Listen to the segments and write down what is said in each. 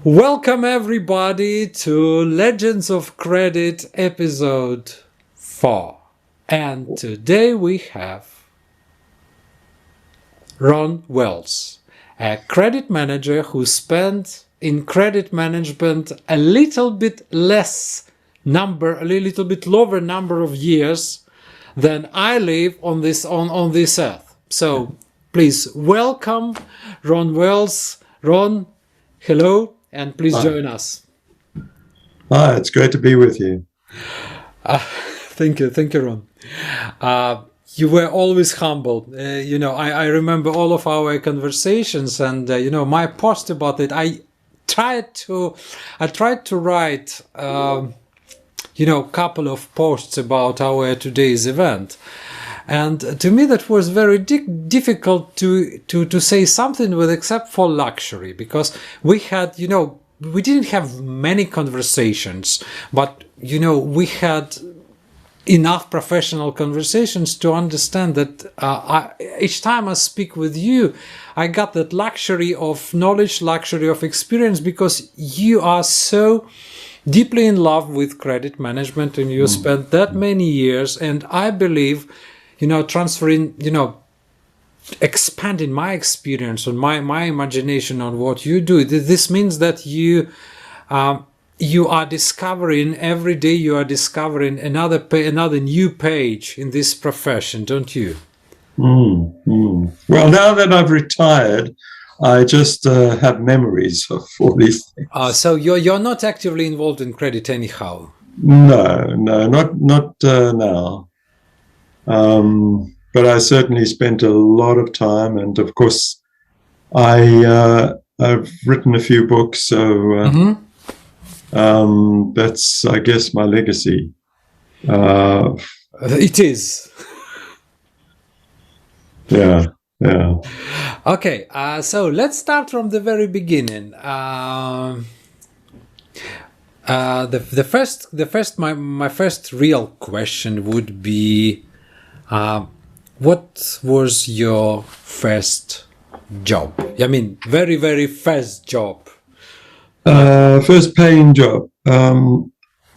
Welcome everybody to Legends of Credit episode 4. And today we have Ron Wells, a credit manager who spent in credit management a little bit lower number of years than I live on this earth. So please welcome Ron Wells. Ron, hello. And please join us. Hi, it's great to be with you. Thank you, Ron. You were always humble. I remember all of our conversations, and my post about it. I tried to write, couple of posts about our today's event. And to me, that was very difficult to say something with except for luxury, because we had, we didn't have many conversations, but, we had enough professional conversations to understand that each time I speak with you, I got that luxury of knowledge, luxury of experience, because you are so deeply in love with credit management and you spent that many years. And I believe transferring, expanding my experience and my imagination on what you do. This means that you are discovering every day. You are discovering another new page in this profession, don't you? Well, now that I've retired, I just have memories of all these things. So you're not actively involved in credit anyhow. No, not now. But I certainly spent a lot of time, and of course, I've written a few books, so that's, I guess, my legacy. It is. Yeah. Okay, so let's start from the very beginning. My first real question would be, what was your first job? I mean, very, very first job. First paying job.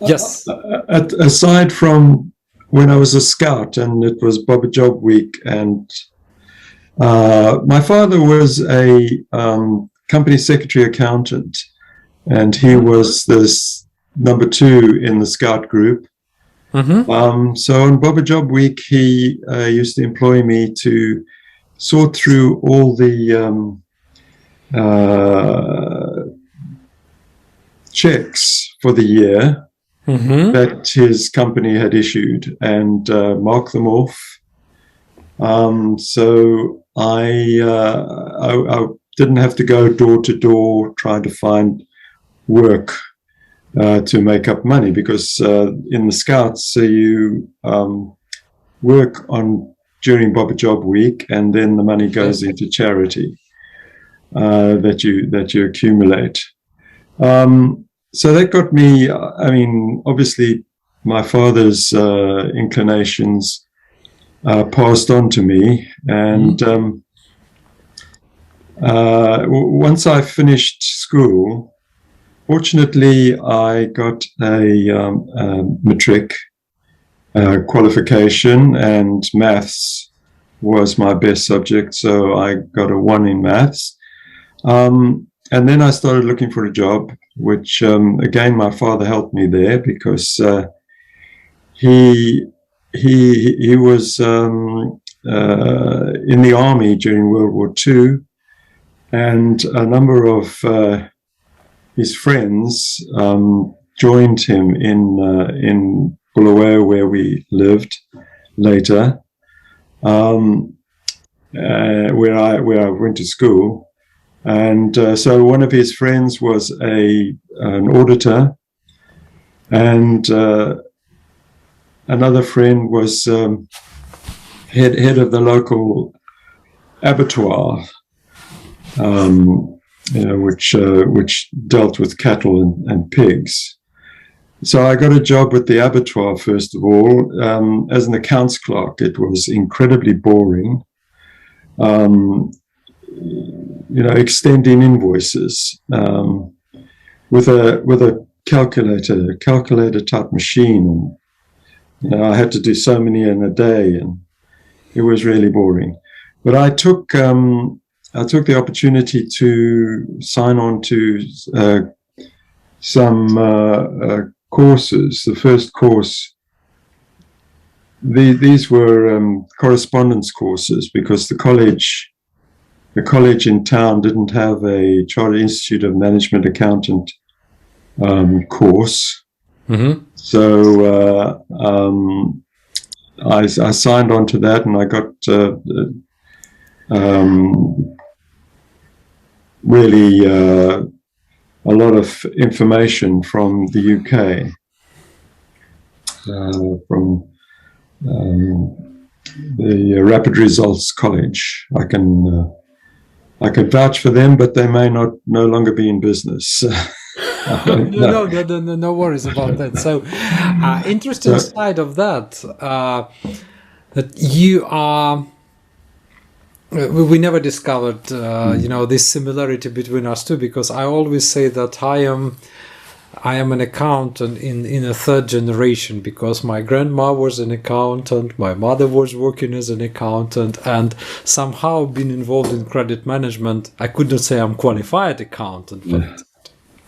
Yes. Aside from when I was a scout and it was Bobber Job Week, and my father was a company secretary accountant, and he was this number 2 in the scout group. So on Bobber Job Week, he used to employ me to sort through all the checks for the year that his company had issued and mark them off. So I didn't have to go door to door trying to find work to make up money, because in the Scouts you work on during Bobber Job Week, and then the money goes into charity that you accumulate. So that got me. I mean, obviously, my father's inclinations passed on to me, and once I finished school, fortunately, I got a matric qualification, and maths was my best subject, so I got a 1 in maths. And then I started looking for a job, which, again, my father helped me there, because he was in the army during World War II, and a number of his friends joined him in Bulawayo, where we lived later, where I went to school. And so one of his friends was an auditor, and another friend was head of the local abattoir, which dealt with cattle and pigs. So I got a job with the abattoir, first of all, as an accounts clerk. It was incredibly boring. Extending invoices. with a calculator type machine. And, I had to do so many in a day, and it was really boring. But I took the opportunity to sign on to some courses. The first course, these were correspondence courses, because the college in town didn't have a Chartered Institute of Management Accountant course. Mm-hmm. So I signed on to that, and I got really a lot of information from the UK, from the Rapid Results College. I can vouch for them, but they may no longer be in business. No worries about that. So, interesting side of that, that you are. We never discovered, this similarity between us two, because I always say that I am an accountant in a third generation, because my grandma was an accountant, my mother was working as an accountant, and somehow been involved in credit management. I could not say I'm qualified accountant, but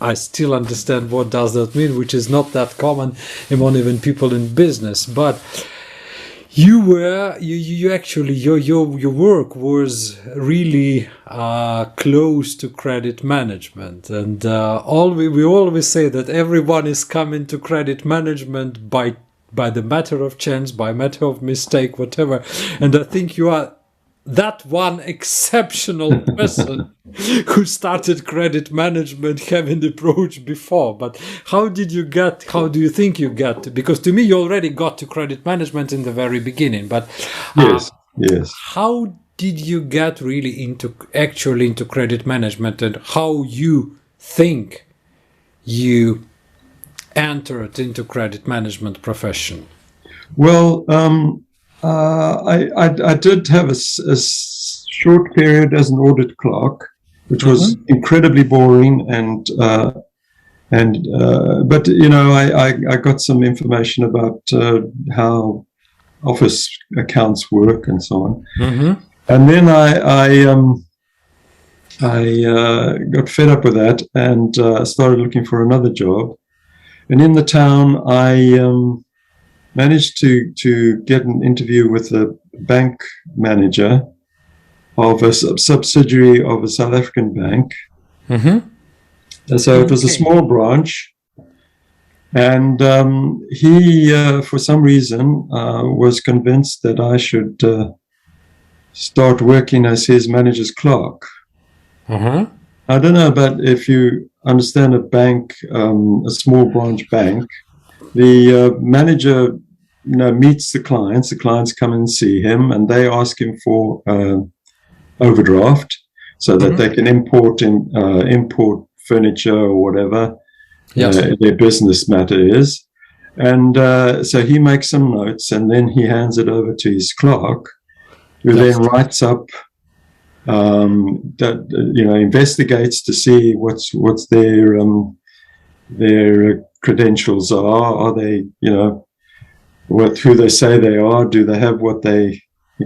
I still understand what does that mean, which is not that common among even people in business. But you actually your work was really close to credit management, and we always say that everyone is coming to credit management by the matter of chance, by matter of mistake, whatever. And I think you are that one exceptional person who started credit management, having approached before. But how do you think you got? Because to me, you already got to credit management in the very beginning. But yes. How did you get really into credit management, and how you think you entered into credit management profession? Well, I did have a short period as an audit clerk, which was incredibly boring, but I got some information about how office accounts work and so on. And then I got fed up with that, and started looking for another job. And in the town, I managed to get an interview with the bank manager of a subsidiary of a South African bank. And so it was a small branch, and he, for some reason, was convinced that I should start working as his manager's clerk. I don't know about if you understand a bank, a small branch bank. The manager, meets the clients. The clients come and see him, and they ask him for overdraft, so that they can import furniture or whatever their business matter is. And so he makes some notes, and then he hands it over to his clerk, who then writes up that investigates to see what's their credentials are they, who they say they are. Do they have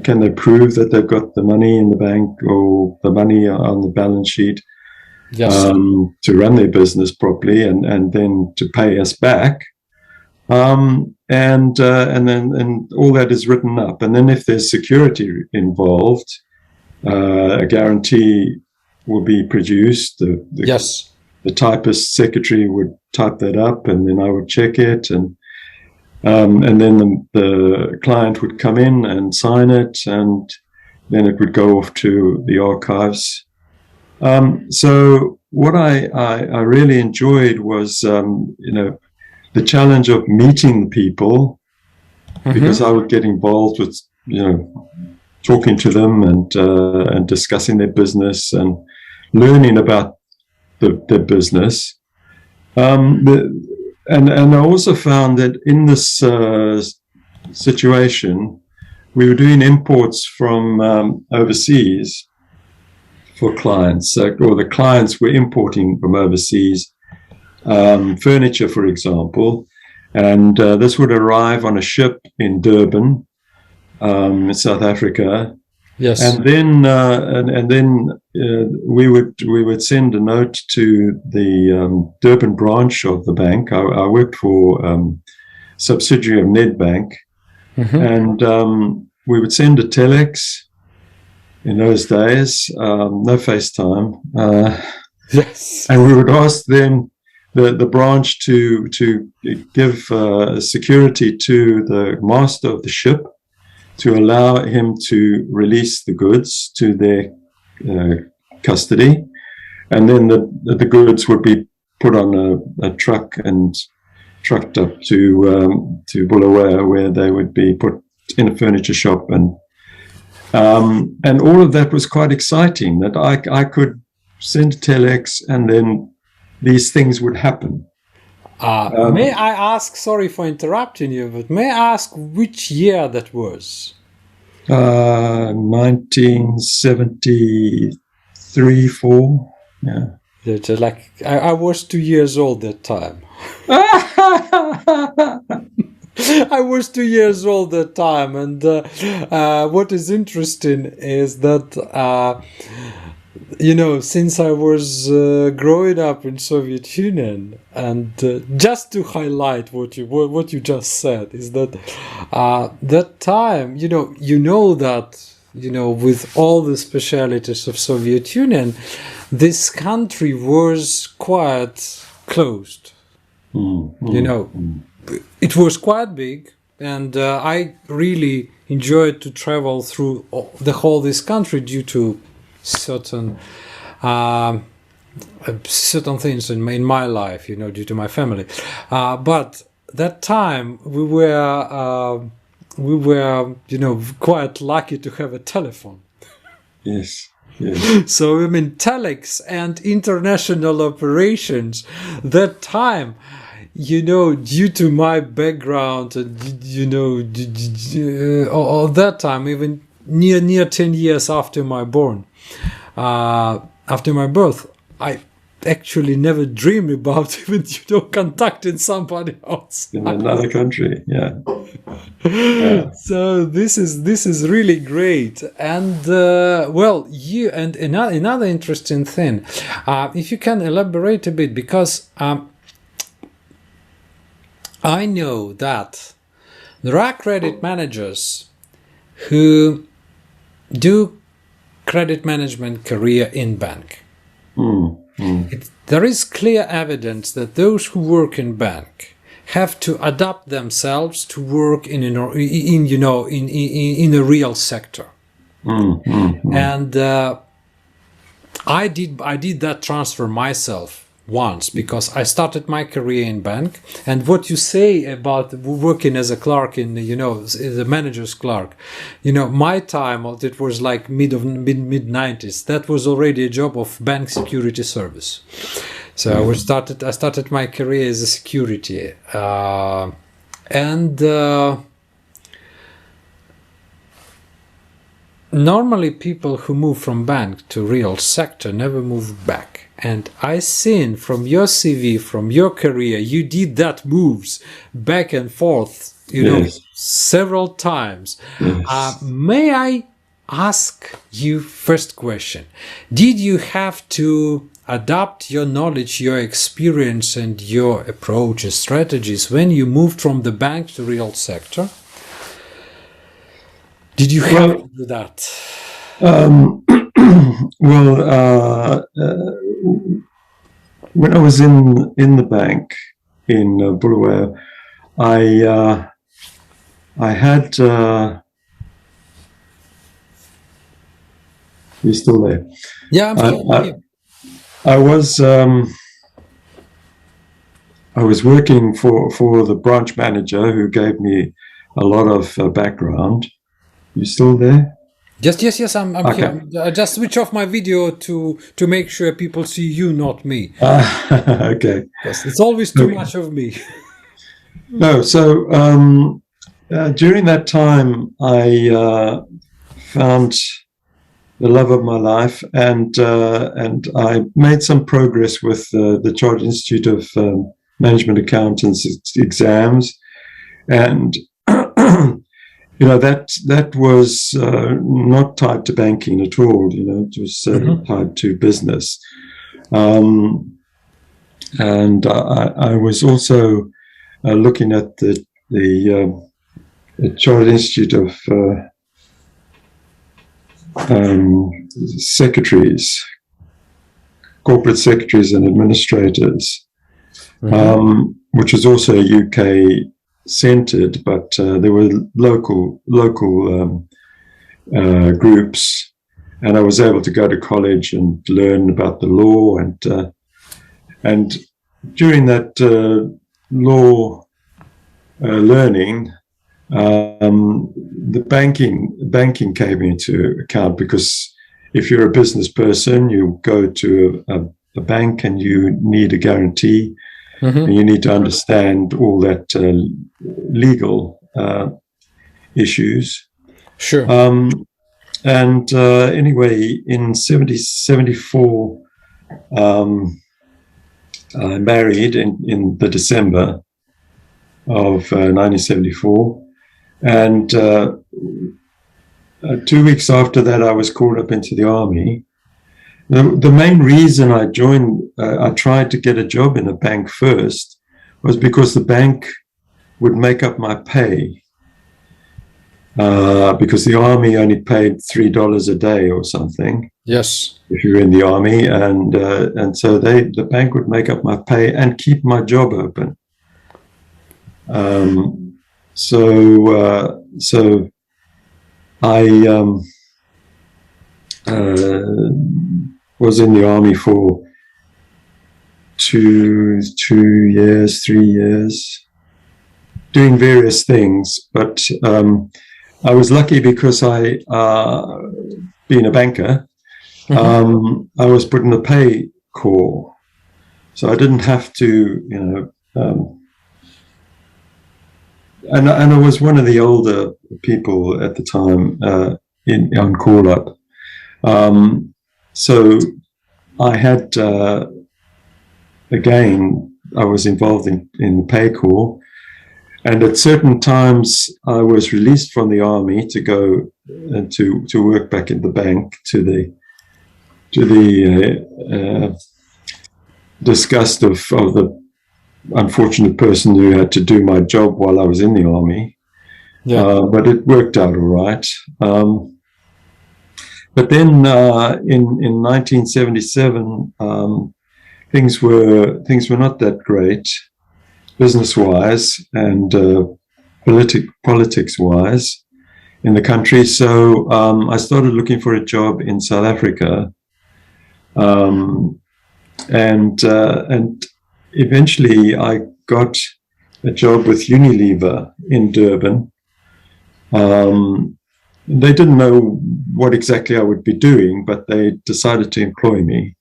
can they prove that they've got the money in the bank or the money on the balance sheet to run their business properly, and then to pay us back. And then all that is written up. And then if there's security involved, a guarantee will be produced. The typist secretary would type that up, and then I would check it, and then the client would come in and sign it, and then it would go off to the archives. So what I really enjoyed was the challenge of meeting people, because I would get involved with talking to them and discussing their business and learning about their business. And I also found that in this situation, we were doing imports from overseas for clients, or the clients were importing from overseas. furniture, for example, and this would arrive on a ship in Durban, South Africa. Yes. And then we would send a note to the Durban branch of the bank. I worked for subsidiary of Nedbank, and we would send a telex. In those days, no FaceTime. Yes. And we would ask them, the branch, to give security to the master of the ship, to allow him to release the goods to their custody, and then the goods would be put on a truck and trucked up to Bulawayo, where they would be put in a furniture shop, and all of that was quite exciting. That I could send a telex, and then these things would happen. May I ask, sorry for interrupting you, but may I ask which year that was? 1973, 4. Yeah. Like I was 2 years old that time. I was 2 years old that time, and what is interesting is that since I was growing up in Soviet Union, and just to highlight what you just said, is that that time, with all the specialities of Soviet Union, this country was quite closed. It was quite big, and I really enjoyed to travel through the whole this country due to certain things in my life, due to my family. But that time we were quite lucky to have a telephone. Yes. So telex and international operations that time, due to my background, and all that time, even near 10 years after my birth, I actually never dreamed about even contacting somebody else in another country. Yeah. So this is really great. And another interesting thing, if you can elaborate a bit, because I know that there are credit managers who do credit management career in bank. There is clear evidence that those who work in bank have to adapt themselves to work in a real sector. And I did that transfer myself once, because I started my career in bank. And what you say about working as a clerk in as a manager's clerk, my time, it was like mid 90s, that was already a job of bank security service. So I started my career as a security, and normally people who move from bank to real sector never move back. And I seen from your CV, from your career, you did that moves back and forth, several times. Yes. May I ask you first question? Did you have to adapt your knowledge, your experience, and your approaches, strategies when you moved from the bank to real sector? Did you have to do that? When I was in the bank in Bulawayo, I had. You still there? Yeah, I'm still. I was working for the branch manager, who gave me a lot of background. You still there? Yes, I'm Okay. here. I just switch off my video to make sure people see you, not me. Okay. Yes, it's always too much of me. No, so during that time, I found the love of my life, and I made some progress with the Chartered Institute of Management Accountants exams, and that was not tied to banking at all. It was tied to business, and I was also looking at the Chartered Institute of secretaries, corporate secretaries and administrators, which was also UK centered, but there were local groups, and I was able to go to college and learn about the law, and during that law learning, the banking came into account, because if you're a business person, you go to a bank and you need a guarantee, and you need to understand all that legal issues. Sure. Anyway, in 74, I married in the December of 1974. And 2 weeks after that, I was called up into the army. The main reason I joined, I tried to get a job in a bank first, was because the bank would make up my pay. Because the army only paid $3 a day or something. Yes. If you're in the army, and so the bank would make up my pay and keep my job open. So I was in the army for 2 years, 3 years, doing various things. But I was lucky because being a banker, I was put in the pay corps, so I didn't have to, and I was one of the older people at the time on call up. So I had, again, I was involved in the pay corps, and at certain times I was released from the army to go and to work back at the bank, to the disgust of the unfortunate person who had to do my job while I was in the army. But it worked out all right. But then in 1977, things were not that great, business-wise and politics-wise in the country. So I started looking for a job in South Africa, and eventually I got a job with Unilever in Durban. They didn't know what exactly I would be doing, but they decided to employ me.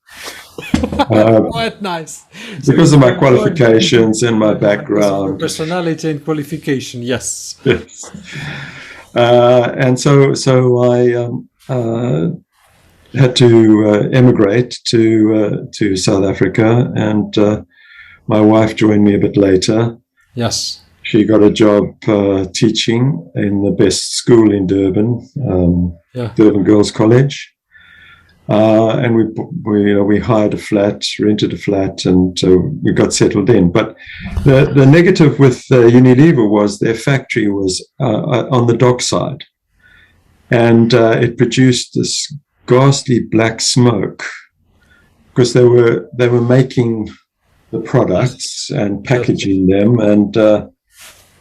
Quite nice. Because of my qualifications and my background. Personality and qualification, yes. Yes. And so I had to emigrate to South Africa, and my wife joined me a bit later. Yes. She got a job teaching in the best school in Durban, Durban Girls College. And we hired a flat, rented a flat, and we got settled in. But the negative with Unilever was their factory was on the dockside, and it produced this ghastly black smoke, because they were making the products and packaging them, and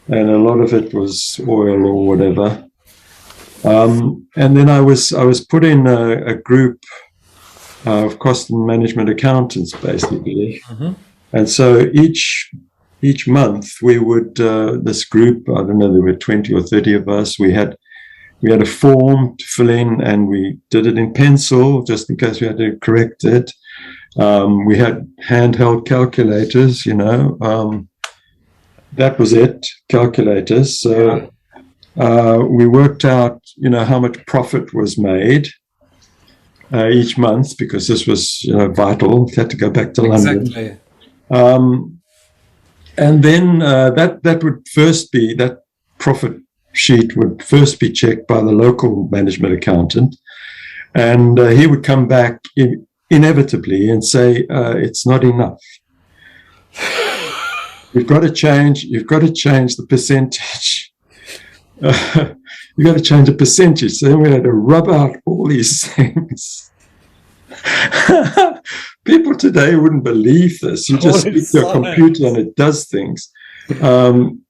a lot of it was oil or whatever. And then I was put in a group of cost and management accountants, basically. And so each month we would, this group, I don't know, there were 20 or 30 of us. We had a form to fill in, and we did it in pencil just in case we had to correct it. We had handheld calculators, that was it, calculators. So we worked out, how much profit was made. each month, because this was vital. Had to go back to London. Exactly. And then that would first be, that profit sheet would first be checked by the local management accountant, and he would come back inevitably and say, it's not enough. You've got to change the percentage. You've got to change the percentage. So then we had to rub out all these things. People today wouldn't believe this. You just speak to a computer and it does things. And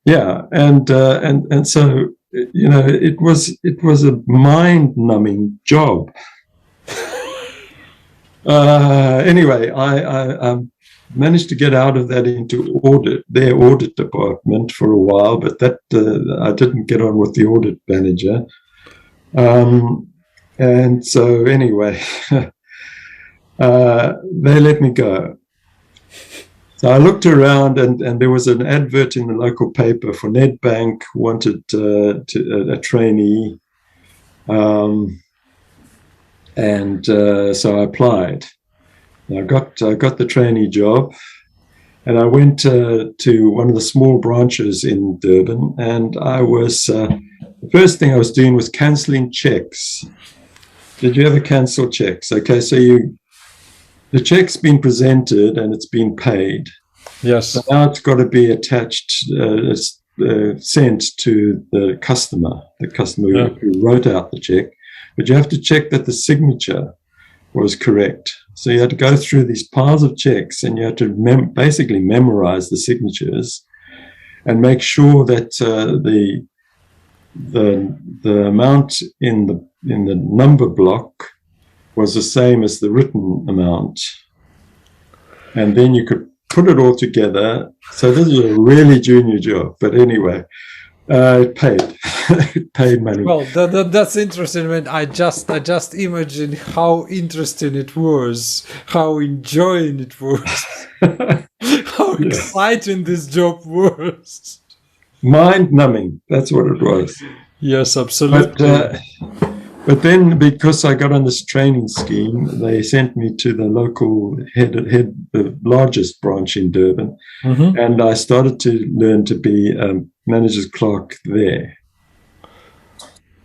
so it was a mind-numbing job. Anyway, I managed to get out of that into their audit department for a while, but that I didn't get on with the audit manager. And so anyway, they let me go. So I looked around, and there was an advert in the local paper for Nedbank, wanted a trainee. So I applied. I got the trainee job, and I went to one of the small branches in Durban, and I was the first thing I was doing was cancelling checks. Did you ever cancel checks? Okay, so the check's been presented and it's been paid. Yes. So now it's got to be attached, sent to the customer who wrote out the check. But you have to check that the signature was correct. So you had to go through these piles of checks, and you had to basically memorize the signatures and make sure that the amount in the number block was the same as the written amount. And then you could put it all together. So this is a really junior job. But anyway, it paid. It paid money. Well, that's interesting. Man, I just imagine how interesting it was, how enjoying it was, how exciting this job was. Mind-numbing. That's what it was. Yes, absolutely. But then, because I got on this training scheme, they sent me to the local the largest branch in Durban, and I started to learn to be manager's clerk there.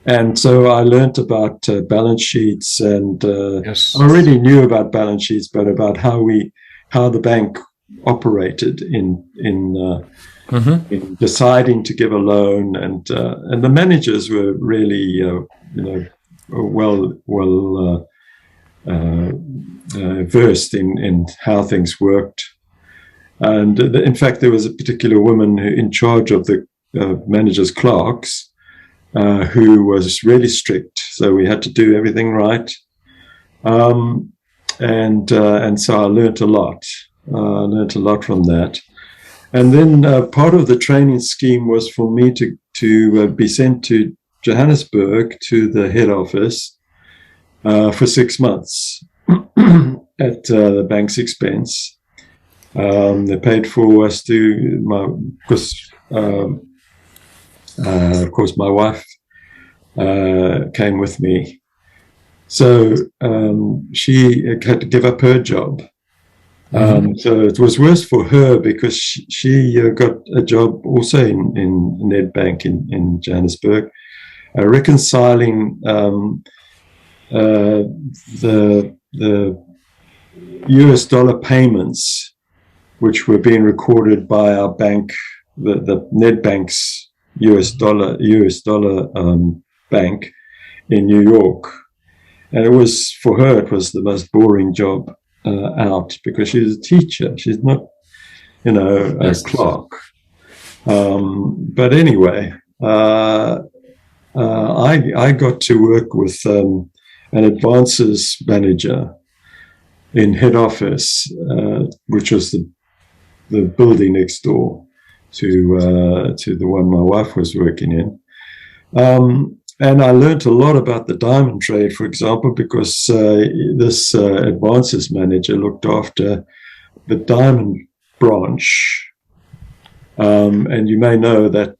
And so I learned about balance sheets, and I already knew about balance sheets, but about how the bank operated in deciding to give a loan, and the managers were really well versed in how things worked. And in fact, there was a particular woman in charge of the manager's clerks who was really strict. So we had to do everything right. And so I learned a lot. From that. And then part of the training scheme was for me to be sent to Johannesburg to the head office for 6 months at the bank's expense. They paid for us of course, my wife came with me. So she had to give up her job. So it was worse for her, because she got a job also in Nedbank in Johannesburg, reconciling the US dollar payments which were being recorded by our bank, the Nedbank's US dollar bank in New York. And it was, for her, it was the most boring job out, because she's a teacher. She's not, a clerk. But anyway, I got to work with an advances manager in head office, which was the building next door to the one my wife was working in. And I learned a lot about the diamond trade, for example, because this advances manager looked after the diamond branch. And you may know that,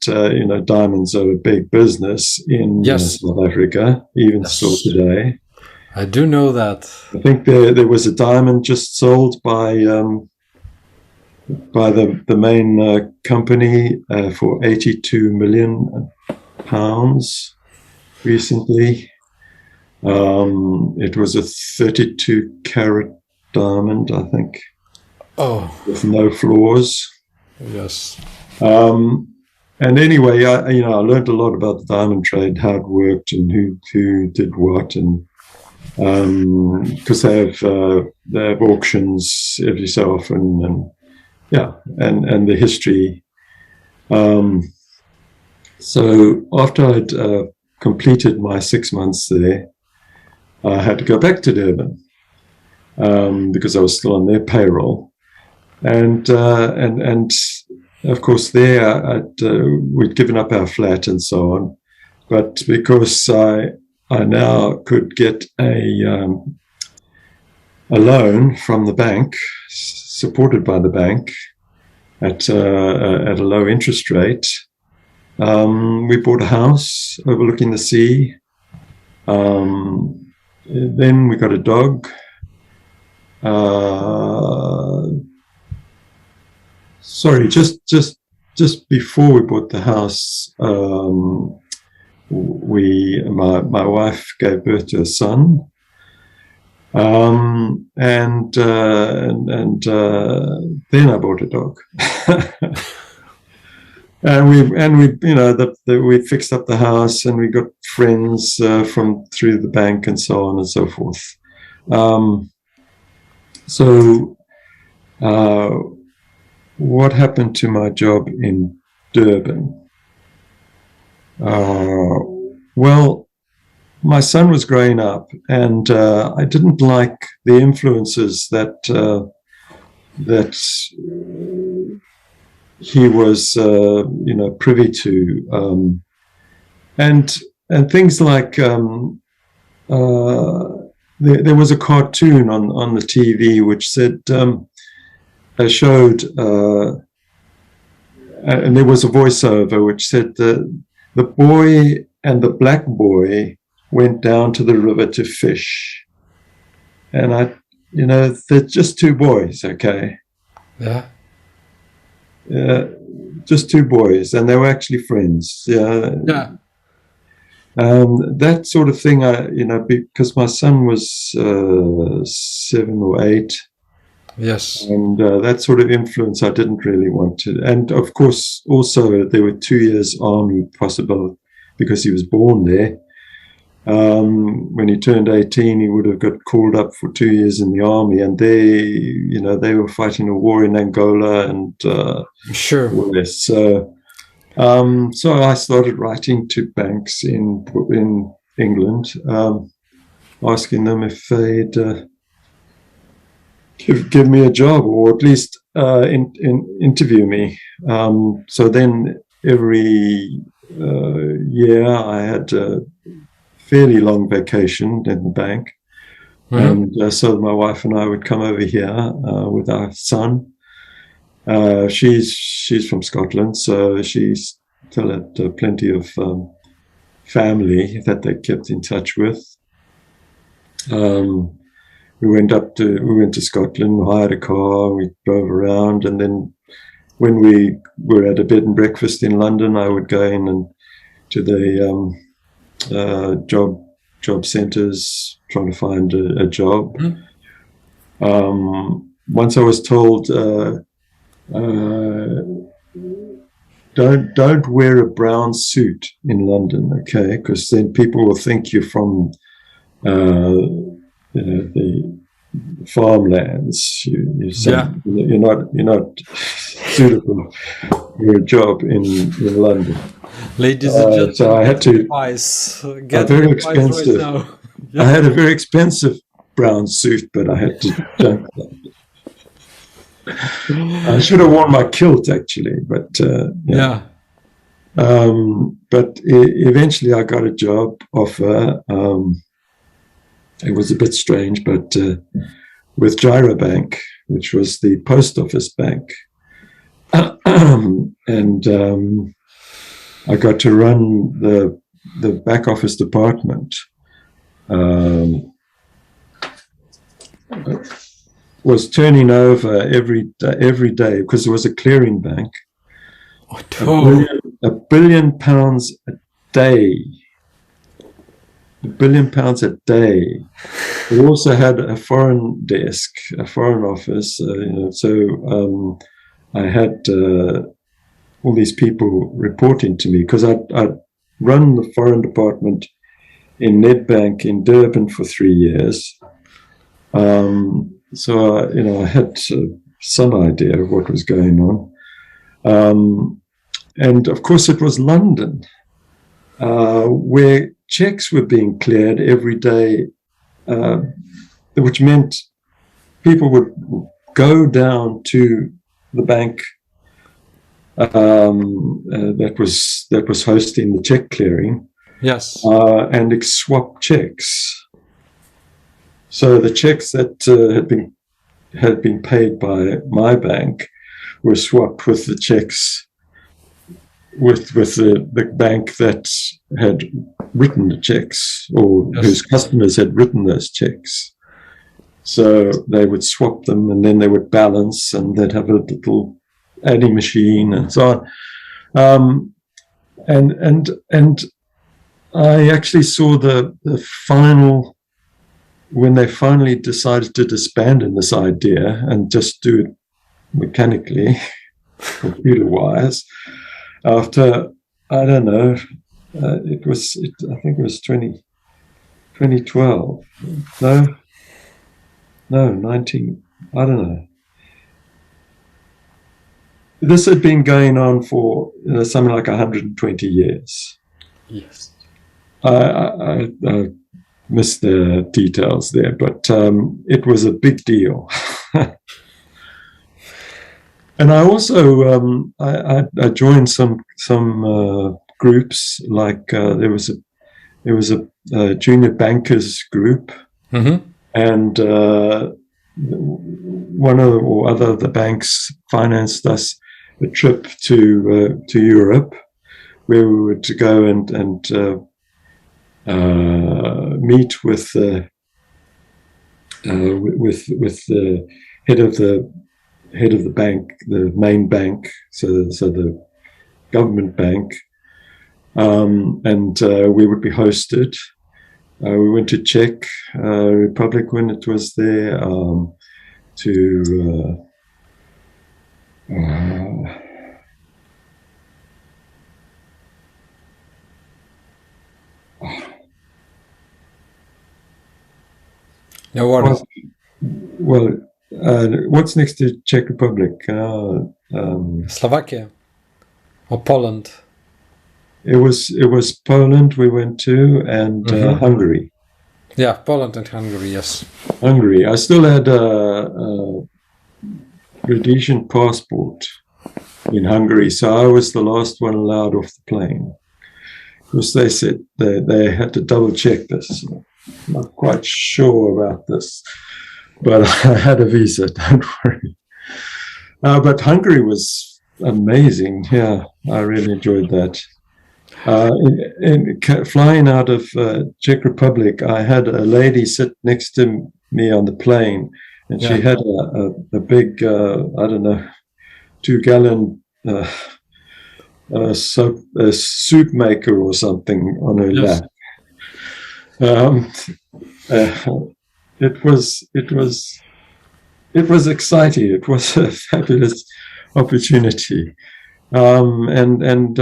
diamonds are a big business in South Africa, even still today. I do know that. I think there was a diamond just sold by the main company for £82 million recently. It was a 32 carat diamond, I think. Oh, with no flaws. yes. And anyway, I learned a lot about the diamond trade, how it worked, and who did what, and because they have auctions every so often, and and the history. So after I'd completed my 6 months there, I had to go back to Durban because I was still on their payroll, and of course there we'd given up our flat and so on, but because I now could get a loan from the bank, supported by the bank at a low interest rate. We bought a house overlooking the sea. Then we got a dog. Sorry, just before we bought the house, my wife gave birth to a son. And then I bought a dog. And we fixed up the house, and we got friends from through the bank and so on and so forth. So what happened to my job in Durban? Well, my son was growing up, and I didn't like the influences that he was, privy to, and things like there was a cartoon on the TV which said showed, and there was a voiceover which said the boy and the black boy went down to the river to fish, and they're just two boys, okay? Yeah. Just two boys, and they were actually friends. Yeah. That sort of thing, because my son was 7 or 8. Yes. And that sort of influence I didn't really want to. And of course, also there were 2 years army possible because he was born there. When he turned 18, he would have got called up for 2 years in the army, and they were fighting a war in Angola and sure. all this. So I started writing to banks in England, asking them if they'd give me a job, or at least interview me. So then every year I had fairly long vacation in the bank. Mm-hmm. And so my wife and I would come over here with our son. She's from Scotland, so she still had plenty of family that they kept in touch with. We went to Scotland, hired a car, we drove around, and then when we were at a bed and breakfast in London, I would go in and to the job centres trying to find a job. Mm-hmm. Once I was told, don't wear a brown suit in London, okay? Because then people will think you're from the farmlands. You're not suitable for a job in London. Ladies and gentlemen, so I had to get very expensive. Right now. I had a very expensive brown suit, but I had to junk that. I should have worn my kilt actually, but yeah. But eventually I got a job offer. It was a bit strange, but with Gyrobank, which was the post office bank, and I got to run the back office department. was turning over every day because it was a clearing bank. £1 billion a day. £1 billion a day. We also had a foreign desk, a foreign office. So I had all these people reporting to me because I'd run the foreign department in Nedbank in Durban for 3 years. So I had some idea of what was going on. And of course, it was London, where checks were being cleared every day, which meant people would go down to the bank that was hosting the check clearing, yes, and swap checks. So the checks that had been paid by my bank were swapped with the checks with the bank that had written the checks, or yes, whose customers had written those checks. So they would swap them, and then they would balance, and they'd have a little adding machine and so on. And I actually saw the final, when they finally decided to disband in this idea and just do it mechanically, computer-wise, after, I don't know, I think it was 2012. No, 19, I don't know. This had been going on for something like 120 years. yes. I missed the details there, but it was a big deal. And I also I joined some groups, like there was a junior bankers group, and one or other of the banks financed us a trip to Europe, where we were to go and meet with the head of the bank, the main bank, so the government bank, and we would be hosted. We went to Czech Republic when it was there, to No worries. Well, what's next to Czech Republic? Slovakia or Poland? It was Poland we went to, and Hungary. Yeah, Poland and Hungary, yes. Hungary. I still had a Rhodesian passport in Hungary, so I was the last one allowed off the plane, because they said they had to double check this. I'm not quite sure about this, but I had a visa, don't worry. But Hungary was amazing. Yeah, I really enjoyed that. In flying out of Czech Republic, I had a lady sit next to me on the plane, and she had a big, I don't know, 2-gallon soup maker or something on her lap. It was exciting. It was a fabulous opportunity. And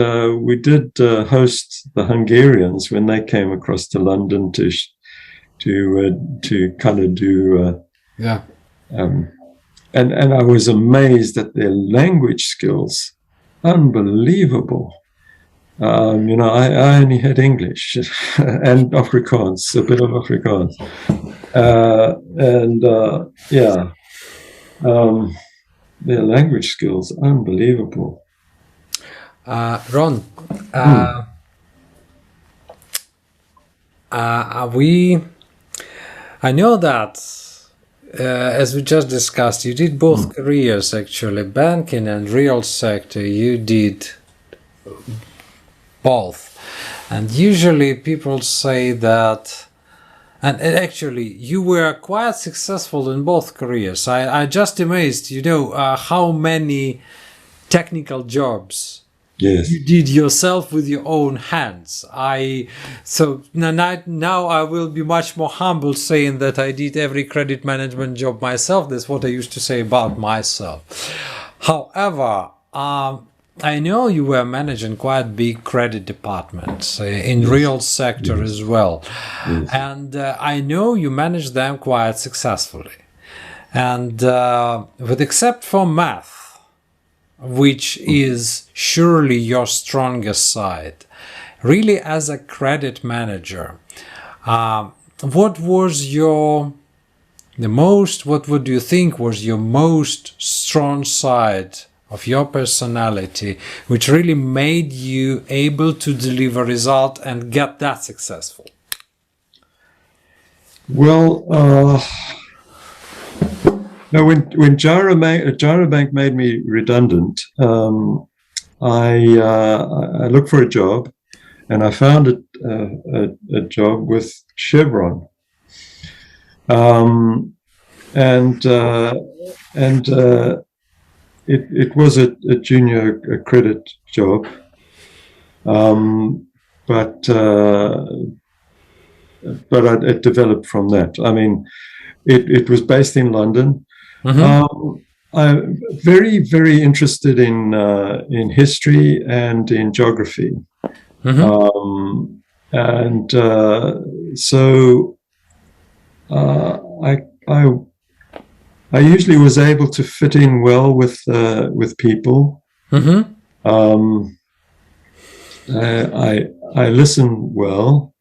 we did host the Hungarians when they came across to London to kind of do and I was amazed at their language skills. Unbelievable. I only had English and Afrikaans, a bit of Afrikaans, their language skills, unbelievable. Ron, I know that, as we just discussed, you did both careers, actually, banking and real sector. You did both. And usually people say that And actually, you were quite successful in both careers. I just amazed, how many technical jobs Yes. you did yourself with your own hands. So now I will be much more humble saying that I did every credit management job myself. That's what I used to say about myself. However, I know you were managing quite big credit departments in real sector as well. Yes. And I know you managed them quite successfully. And with except for math, which is surely your strongest side, really as a credit manager, what would you think was your most strong side of your personality, which really made you able to deliver result and get that successful? Well, no, when Gyrobank made me redundant, I looked for a job, and I found a job with Chevron, and it was a junior credit job, but it developed from that. I mean, it was based in London. I'm very, very interested in history and in geography, and so I usually was able to fit in well with people. I listen well,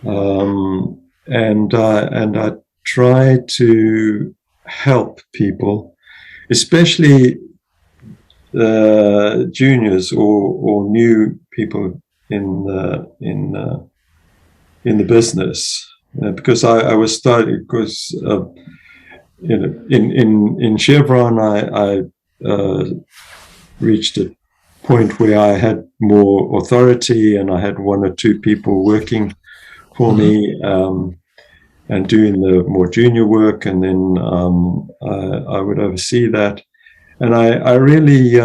and I try to help people, especially juniors or new people in the business, because I was starting because in Chevron I reached a point where I had more authority, and I had one or two people working for me. And doing the more junior work, and then I would oversee that. And I really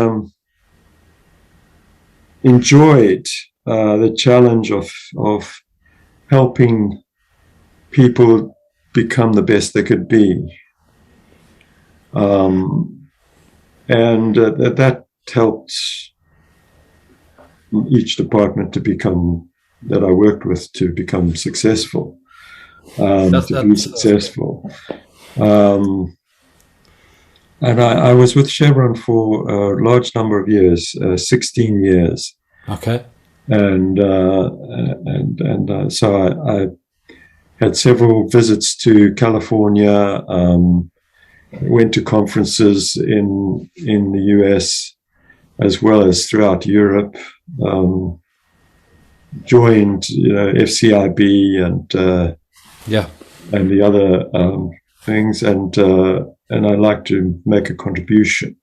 enjoyed the challenge of helping people become the best they could be. And that helped each department that I worked with to become successful. To be successful. And I was with Chevron for a large number of years, 16 years. Okay. And so I had several visits to California, went to conferences in the US as well as throughout Europe, joined FCIB and the other things, and I like to make a contribution.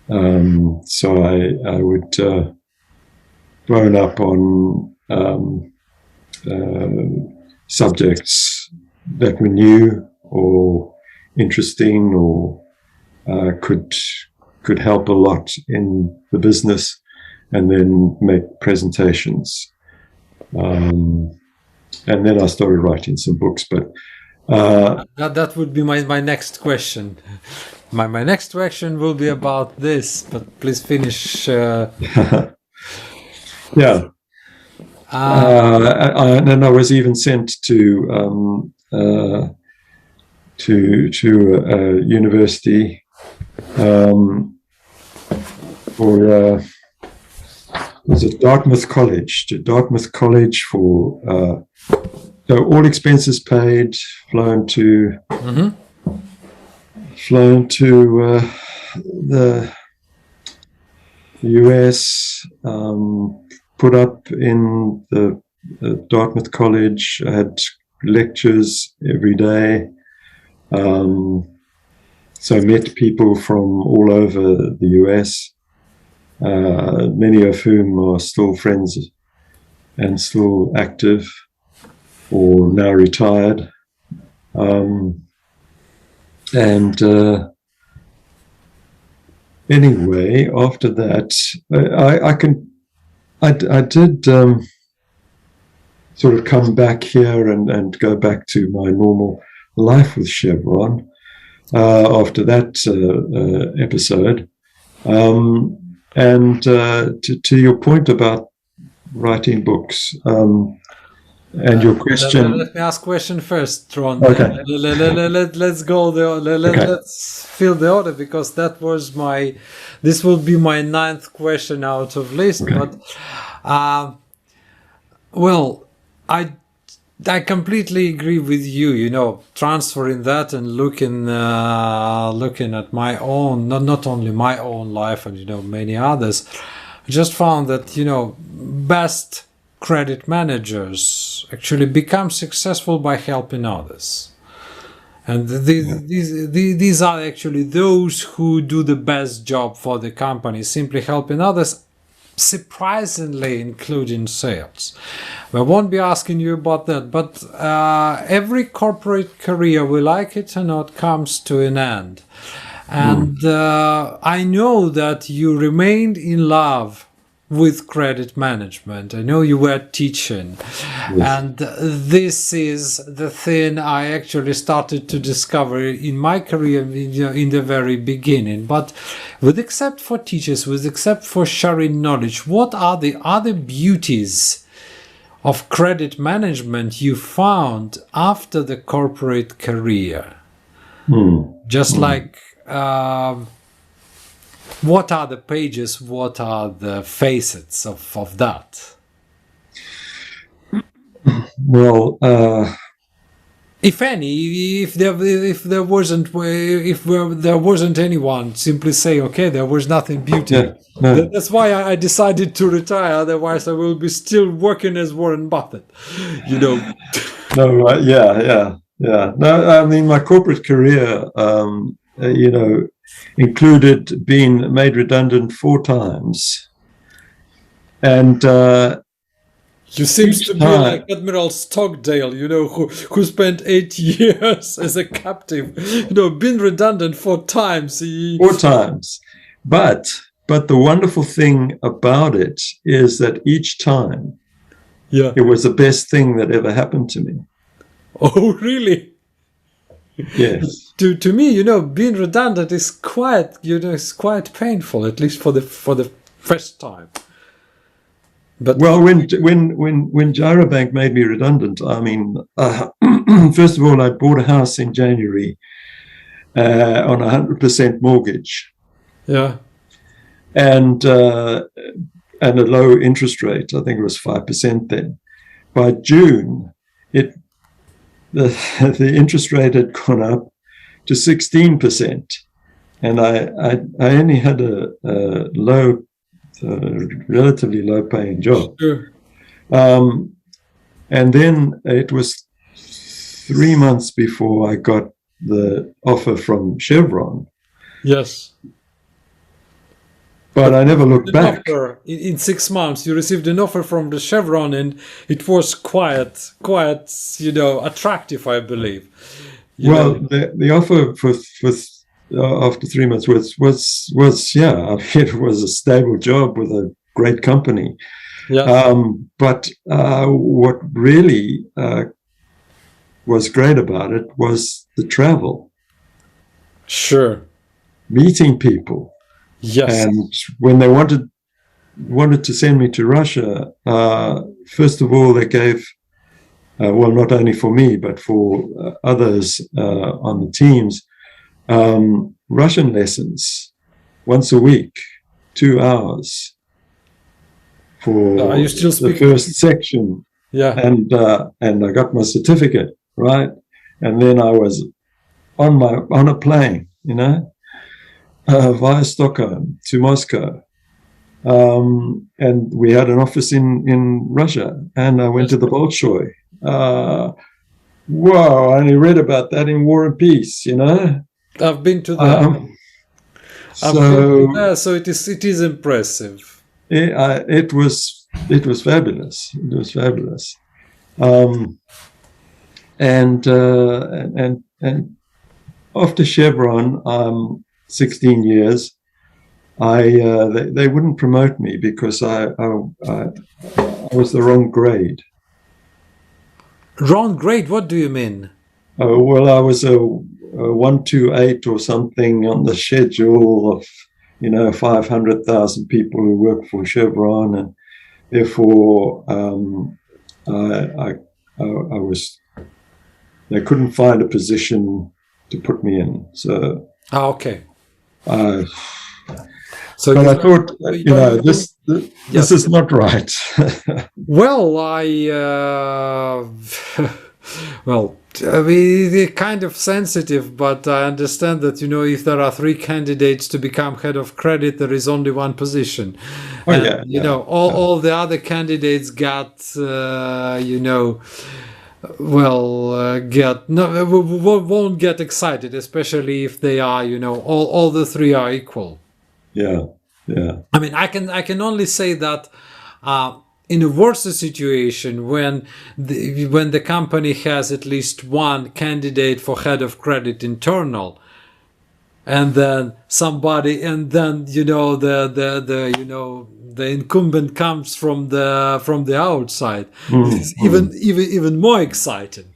So I would phone up on subjects that were new or interesting, or could help a lot in the business, and then make presentations. And then I started writing some books, but that would be my next question. My next question will be about this, but please finish. Yeah. And I was even sent to a university for was it Dartmouth College for so all expenses paid, flown to the US, put up in the Dartmouth College. I had lectures every day. So I met people from all over the US, many of whom are still friends and still active. or now retired. Anyway, after that, I did sort of come back here and go back to my normal life with Chevron after that episode. To your point about writing books, and your question. Let me ask question first, Ron. Okay. Let's go there. Let's fill the order, because this will be my 9th question out of list. Okay. But well, I completely agree with you. Transferring that and looking at my own, not only my own life, and many others. I just found that best credit managers actually become successful by helping others, and these are actually those who do the best job for the company, simply helping others, surprisingly including sales. I won't be asking you about that, but every corporate career, we like it or not, comes to an end, and I know that you remained in love with credit management. I know you were teaching. Yes. And this is the thing I actually started to discover in my career in the very beginning. But except for teachers, except for sharing knowledge, what are the other beauties of credit management you found after the corporate career? Just like what are the pages? What are the facets of that? Well, if any, if there wasn't anyone, simply say, okay, there was nothing beautiful. Yeah, no. That's why I decided to retire. Otherwise, I will be still working as Warren Buffett. No, yeah. No, I mean, my corporate career, included being made redundant 4 times, and you seem to be like Admiral Stockdale, who spent 8 years as a captive, been redundant 4 times. 4 times, but the wonderful thing about it is that each time, it was the best thing that ever happened to me. Oh, really? Yes. To me, being redundant is quite, it's quite painful, at least for the first time. But well, when Gyrobank made me redundant, I mean, first of all, I bought a house in January on 100% mortgage. Yeah. And a low interest rate. I think it was 5% then. By June, the interest rate had gone up to 16%, and I only had a relatively low paying job. Sure. And then it was 3 months before I got the offer from Chevron. Yes. But I never looked back. In 6 months, you received an offer from the Chevron, and it was quite, attractive, I believe. The offer for after 3 months was it was a stable job with a great company. Yeah. But what really was great about it was the travel. Sure. Meeting people. Yes. And when they wanted to send me to Russia, first of all, they gave, not only for me, but for others on the teams, Russian lessons once a week, 2 hours for you still the first section. Yeah. And I got my certificate, right? And then I was on a plane, via Stockholm to Moscow. And we had an office in Russia, and I went to the Bolshoi. Wow, I only read about that in War and Peace, I've been to that. So it is impressive. It was fabulous. It was fabulous. and after Chevron, 16 years, they wouldn't promote me because I was the wrong grade. Wrong grade? What do you mean? Oh, well, I was a 128 or something on the schedule of, 500,000 people who work for Chevron, and therefore I was. They couldn't find a position to put me in, so. Okay. So, but I thought, this is not right. Well, we're kind of sensitive, but I understand that, if there are 3 candidates to become head of credit, there is only one position. Oh, and, all the other candidates got, won't get excited, especially if they are, all the 3 are equal. Yeah. I mean, I can only say that in a worse situation, when the company has at least one candidate for head of credit internal, and then the incumbent comes from the outside, it is even more exciting.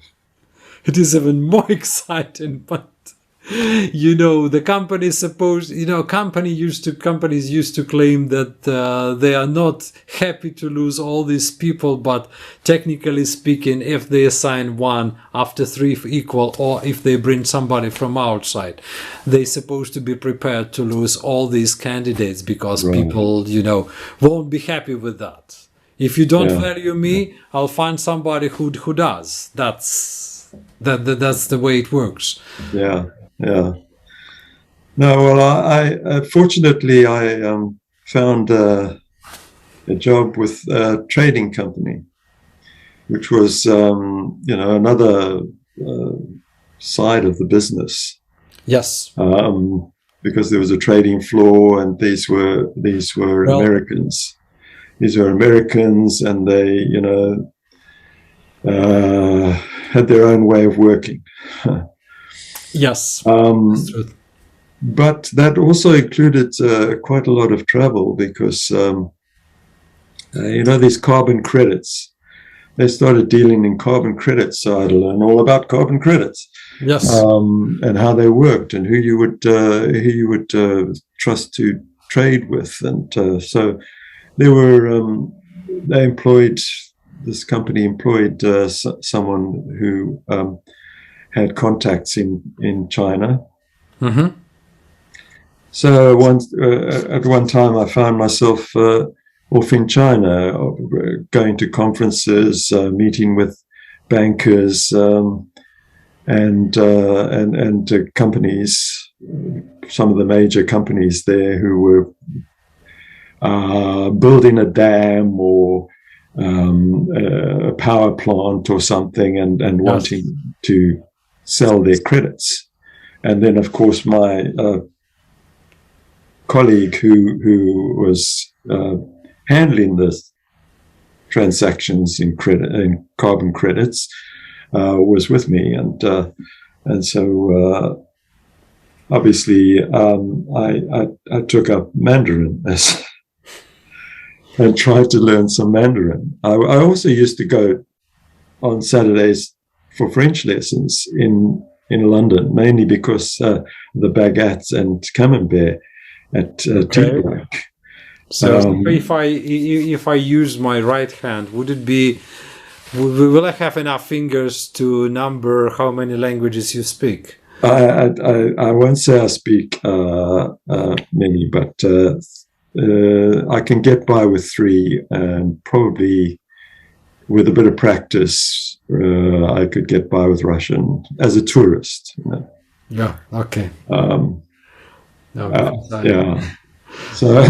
It is even more exciting, but. The company companies used to claim that they are not happy to lose all these people, but technically speaking, if they assign one after 3 equal, or if they bring somebody from outside, they're supposed to be prepared to lose all these candidates, because people, won't be happy with that. If you don't value me, I'll find somebody who does. That's the way it works. Yeah. No, well, I fortunately I found a job with a trading company, which was another side of the business. Yes. Because there was a trading floor, and these were Americans. These were Americans, and they had their own way of working. Yes. But that also included quite a lot of travel, because, these carbon credits, they started dealing in carbon credits. So I had to learn all about carbon credits. Yes. And how they worked, and who you would trust to trade with. And so this company employed someone who had contacts in China. Mm-hmm. So at one time, I found myself off in China, going to conferences, meeting with bankers and companies, some of the major companies there who were building a dam or a power plant or something, and wanting to sell their credits. And then, of course, my colleague who was handling the transactions in carbon credits was with me, and so obviously I took up Mandarin and tried to learn some Mandarin. I also used to go on Saturdays for French lessons in London, mainly because the baguettes and camembert at tea break. So if I use my right hand, will I have enough fingers to number how many languages you speak? I won't say I speak many, but I can get by with 3, and probably with a bit of practice, I could get by with Russian as a tourist. Yeah. Okay. Yeah. So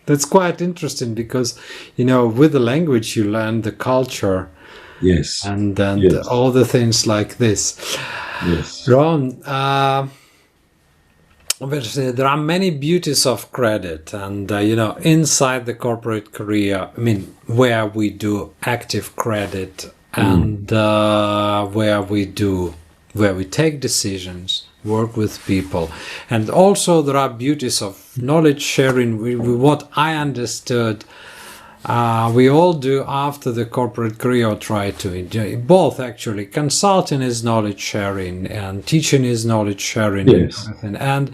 that's quite interesting, because with the language you learn the culture. Yes. And all the things like this. Yes. Ron, obviously there are many beauties of credit, and inside the corporate career, where we do active credit and where we take decisions, work with people. And also there are beauties of knowledge sharing. What I understood, we all do after the corporate career, try to enjoy both. Actually, consulting is knowledge sharing and teaching is knowledge sharing. Yes. And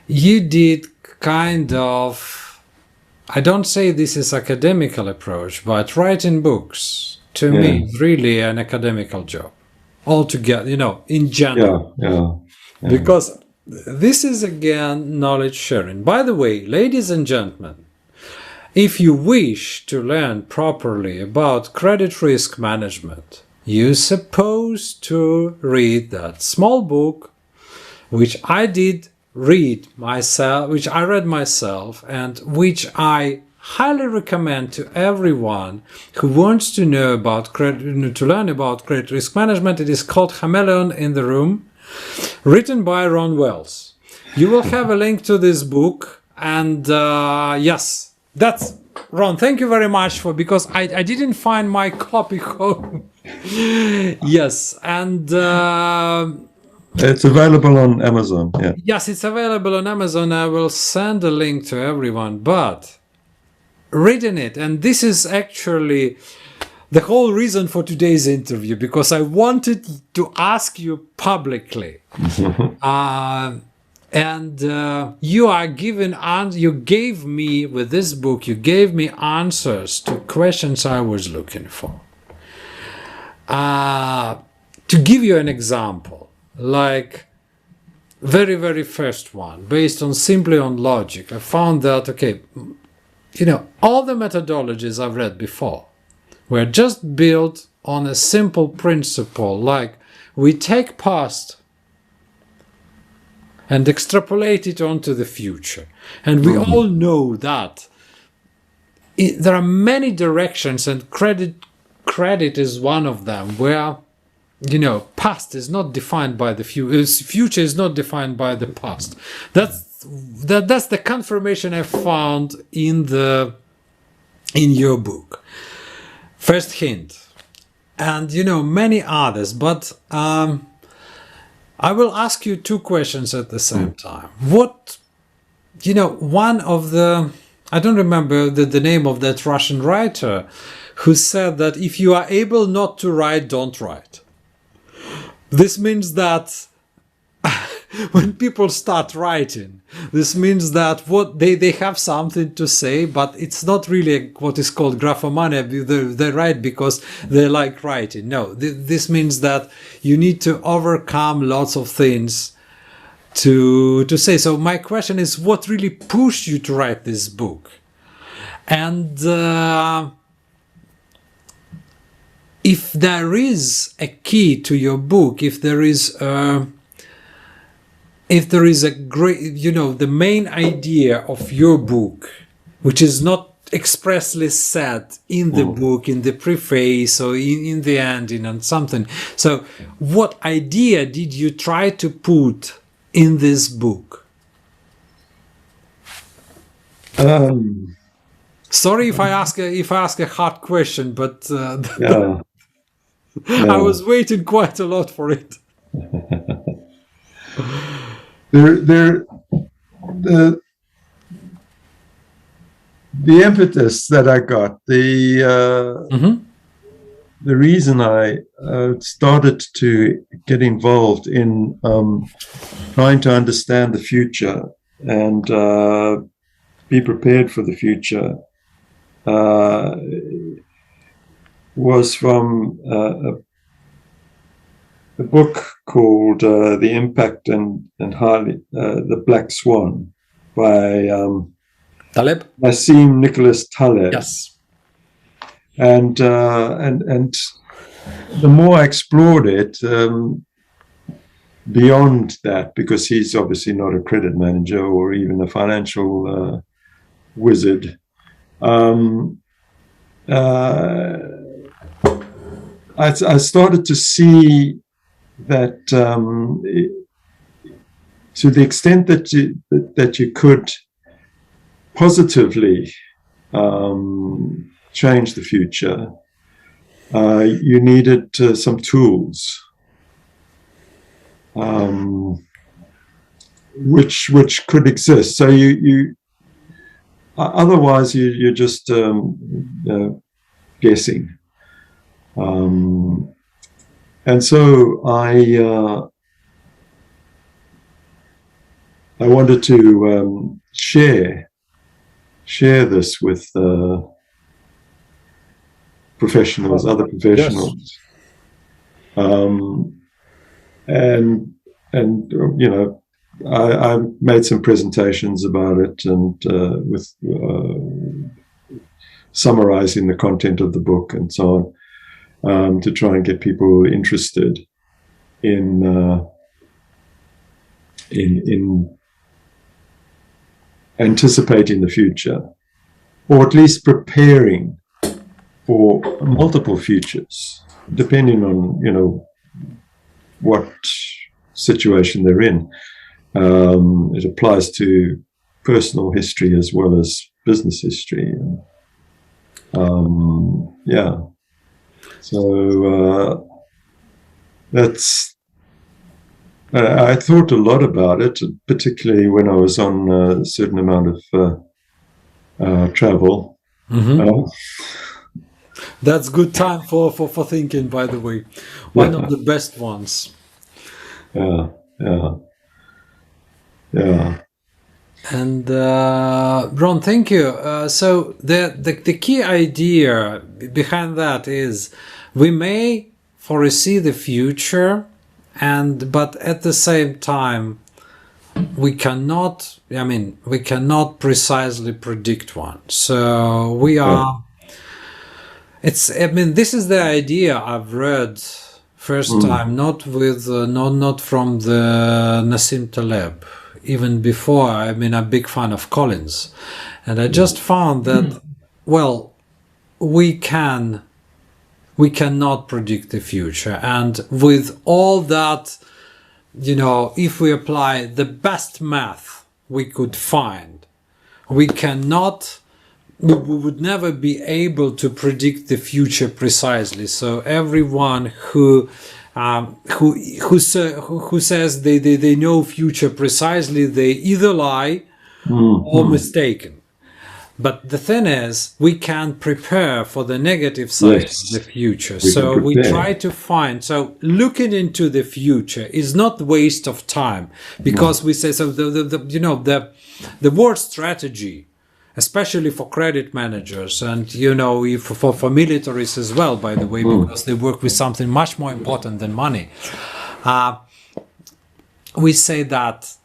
you did kind of, I don't say this is academical approach, but writing books to me is really an academical job altogether, in general. Yeah. Because this is again knowledge sharing. By the way, ladies and gentlemen, if you wish to learn properly about credit risk management, you're supposed to read that small book, which I did read myself, which I read myself, and which I highly recommend to everyone who wants to know about to learn about credit risk management. It is called Chameleon in the Room, written by Ron Wells. You will have a link to this book, and yes, that's Ron. Thank you very much because I didn't find my copy home. Yes, and it's available on Amazon. Yeah. Yes, it's available on Amazon. I will send a link to everyone. But reading it, and this is actually the whole reason for today's interview, because I wanted to ask you publicly. And you gave me, with this book, you gave me answers to questions I was looking for. To give you an example, like very, very first one, based simply on logic, I found that, all the methodologies I've read before were just built on a simple principle, like we take past and extrapolate it onto the future. And we all know that there are many directions, and credit is one of them, where past is not defined by the future is not defined by the past. That's the confirmation I found in your book. First hint, and many others, but I will ask you two questions at the same time. What, one of the, I don't remember the name of that Russian writer who said that if you are able not to write, don't write. This means that when people start writing, this means that what they have something to say, but it's not really what is called graphomania. They write because they like writing. No, this means that you need to overcome lots of things to say. So my question is, what really pushed you to write this book? And if there is a key to your book, if there is a great, the main idea of your book, which is not expressly said in the book, in the preface or in the ending and something. So what idea did you try to put in this book? Sorry if I ask a hard question, but Yeah. I was waiting quite a lot for it. The impetus that I got, the reason I started to get involved in trying to understand the future and be prepared for the future was from a book called The Impact and the Black Swan by Taleb? Nassim Nicholas Taleb. Yes. And the more I explored it, beyond that, because he's obviously not a credit manager or even a financial wizard, I started to see that to the extent that you could positively change the future, you needed some tools, which could exist. So you otherwise you're just guessing. And so I wanted to share this with professionals, other professionals, Yes. and you know, I made some presentations about it, and with summarizing the content of the book and so on, to try and get people interested in anticipating the future, or at least preparing for multiple futures, depending on, you know, what situation they're in. It applies to personal history as well as business history. Yeah. So that's. I thought a lot about it, particularly when I was on a certain amount of travel. Mm-hmm. That's good time for thinking, by the way. One of the best ones. Yeah. And Ron, thank you. So the key idea behind that is we may foresee the future, but at the same time we cannot precisely predict one. So we are. This is the idea I've read first time, not with not from the Nassim Taleb. Even before, I'm a big fan of Collins, and I just found that we cannot predict the future, and with all that, if we apply the best math we could find, we would never be able to predict the future precisely. So everyone who says they know future precisely, they either lie or mistaken. But the thing is, we can prepare for the negative side of the future. So we try to find. So looking into the future is not waste of time, because we say so. The word strategy, especially for credit managers, and for militaries as well, by the way, because they work with something much more important than money. We say that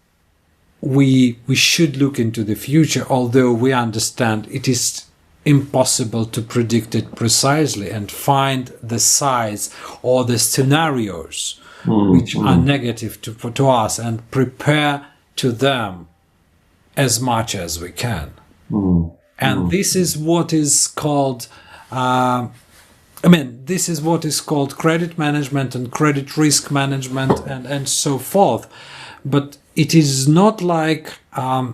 we should look into the future, although we understand it is impossible to predict it precisely and find the size or the scenarios which are negative to us, and prepare to them as much as we can. And this is what is called this is what is called credit management and credit risk management and so forth. But it is not like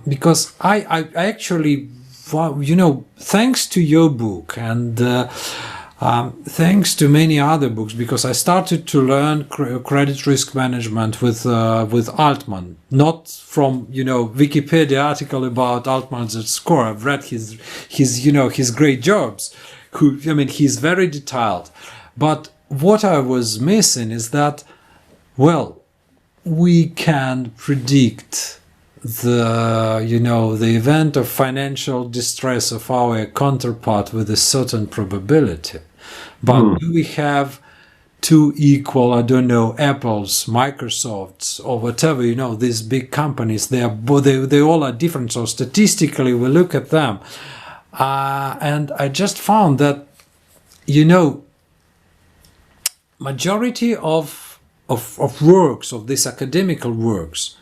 because I actually, thanks to your book and thanks to many other books, because I started to learn credit risk management with Altman, not from Wikipedia article about Altman's score. I've read his great jobs. He's very detailed. But what I was missing is that, we can predict the event of financial distress of our counterpart with a certain probability. But do we have two equal, Apples, Microsofts, or whatever, these big companies, they all are different. So statistically, we look at them. And I just found that, majority of works, of these academical works.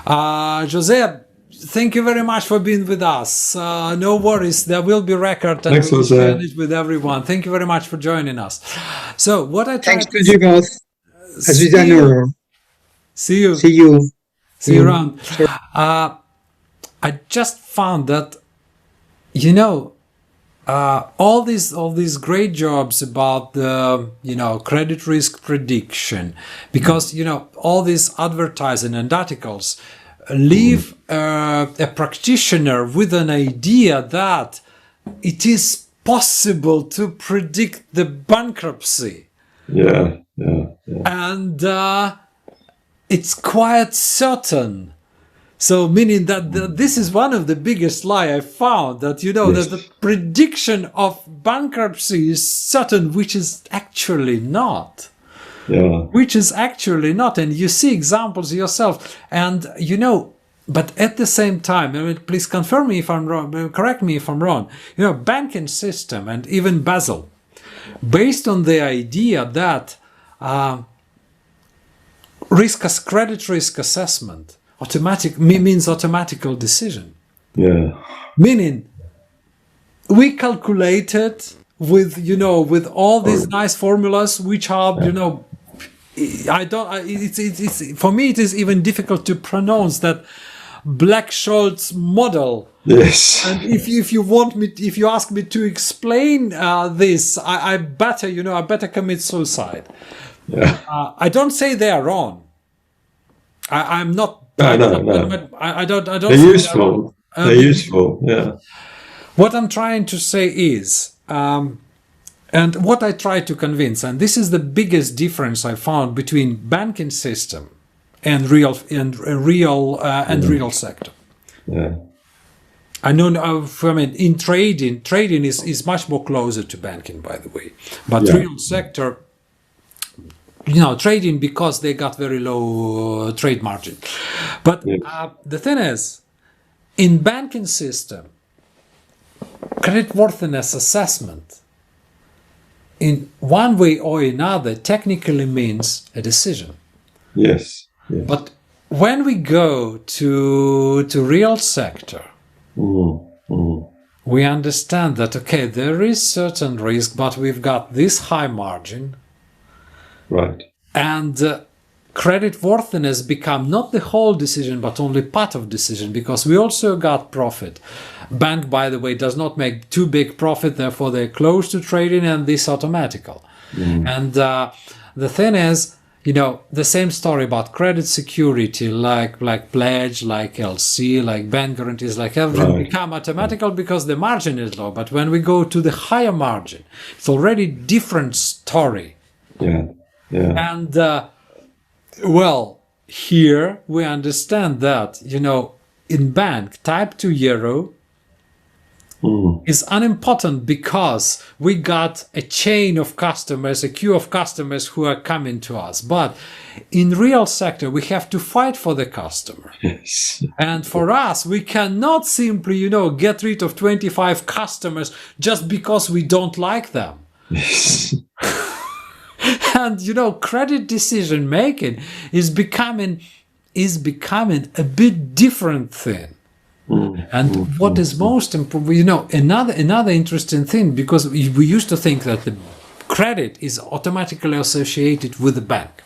Jose, thank you very much for being with us. No worries, there will be record, and we'll share it with everyone. Thank you very much for joining us. So what I tried. Thanks to you both. Has been an honor. See you. See you. See you around. I just found that, all these great jobs about the credit risk prediction, because all these advertising and articles leave a practitioner with an idea that it is possible to predict the bankruptcy. Yeah. And it's quite certain. So meaning that this is one of the biggest lie I found, that that the prediction of bankruptcy is certain, which is actually not. Yeah. Which is actually not. And you see examples yourself. And but at the same time, I mean, please confirm me if I'm wrong, correct me if I'm wrong. Banking system and even Basel, based on the idea that credit risk assessment means automatical decision. Yeah. Meaning, we calculated with all these nice formulas, which are it's for me it is even difficult to pronounce that Black-Scholes model. Yes. And if you ask me to explain this, I better commit suicide. Yeah. I don't say they are wrong. I'm not. No. I don't. They're useful. They're useful. Yeah. What I'm trying to say is, and what I try to convince, and this is the biggest difference I found between banking system and real sector. Yeah. I know. I mean, in trading is much more closer to banking, by the way, but real sector. Trading, because they got very low trade margin. But the thing is, in banking system, creditworthiness assessment, in one way or another, technically means a decision. Yes. But when we go to real sector, we understand that, okay, there is certain risk, but we've got this high margin. Right. And creditworthiness become not the whole decision, but only part of decision, because we also got profit. Bank, by the way, does not make too big profit, therefore they're close to trading, and this automatical. And the thing is, the same story about credit security, like pledge, like LC, like bank guarantees, like everything become automatical because the margin is low. But when we go to the higher margin, it's already different story. Yeah. And here we understand that in bank type 2 euro is unimportant, because we got a chain of customers, a queue of customers who are coming to us. But in real sector, we have to fight for the customer. Yes. And for us, we cannot simply get rid of 25 customers just because we don't like them. Yes. And credit decision making is becoming a bit different thing. And what is most important, another interesting thing, because we used to think that the credit is automatically associated with the bank.